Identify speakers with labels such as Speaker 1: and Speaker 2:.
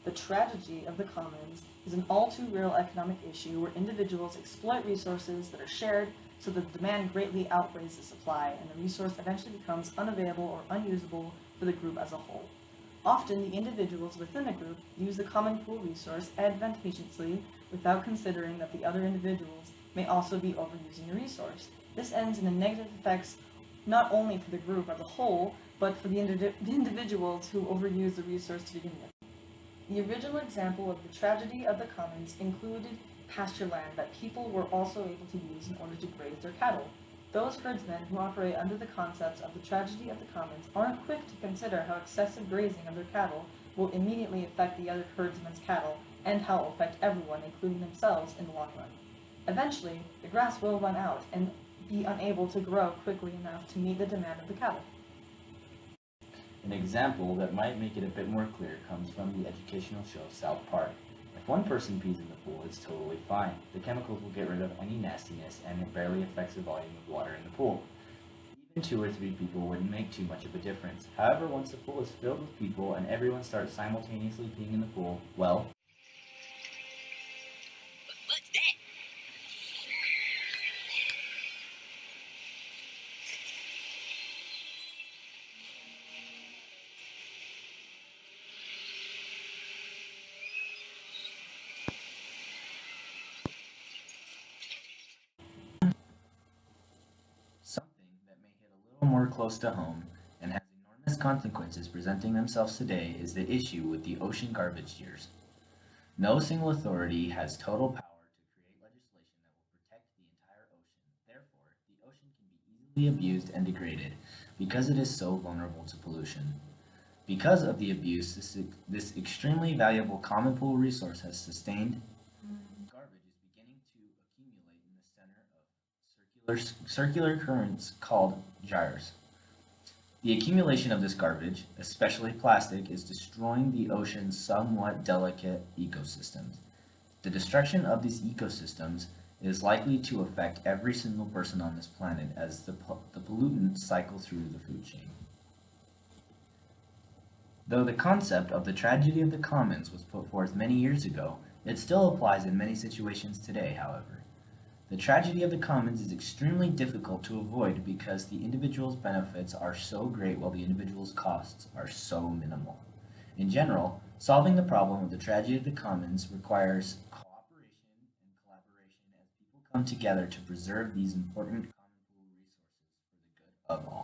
Speaker 1: The tragedy of the commons is an all too real economic issue where individuals exploit resources that are shared so that the demand greatly outweighs the supply, and the resource eventually becomes unavailable or unusable for the group as a whole. Often, the individuals within a group use the common pool resource advantageously without considering that the other individuals may also be overusing the resource. This ends in the negative effects not only for the group as a whole, but for the individuals who overuse the resource to begin with. The original example of the tragedy of the commons included pasture land that people were also able to use in order to graze their cattle. Those herdsmen who operate under the concepts of the tragedy of the commons aren't quick to consider how excessive grazing of their cattle will immediately affect the other herdsmen's cattle, and how it will affect everyone, including themselves, in the long run. Eventually, the grass will run out and be unable to grow quickly enough to meet the demand of the cattle.
Speaker 2: An example that might make it a bit more clear comes from the educational show South Park. If one person pees in the pool, it's totally fine. The chemicals will get rid of any nastiness, and it barely affects the volume of water in the pool. Even 2 or 3 people wouldn't make too much of a difference. However, once the pool is filled with people and everyone starts simultaneously peeing in the pool, well,
Speaker 3: What's that?
Speaker 2: something that may hit a little more close to home and has enormous consequences presenting themselves today is the issue with the ocean garbage tiers. No single authority has total power to create legislation that will protect the entire ocean. Therefore, the ocean can be easily abused and degraded because it is so vulnerable to pollution. Because of the abuse this extremely valuable common pool resource has sustained, garbage is beginning to accumulate in the center of circular currents called gyres. The accumulation of this garbage, especially plastic, is destroying the ocean's somewhat delicate ecosystems. The destruction of these ecosystems is likely to affect every single person on this planet as the pollutants cycle through the food chain. Though the concept of the tragedy of the commons was put forth many years ago, it still applies in many situations today, however. The tragedy of the commons is extremely difficult to avoid because the individual's benefits are so great while the individual's costs are so minimal. In general, solving the problem of the tragedy of the commons requires cooperation and collaboration as people come together to preserve these important common pool resources for the good of all.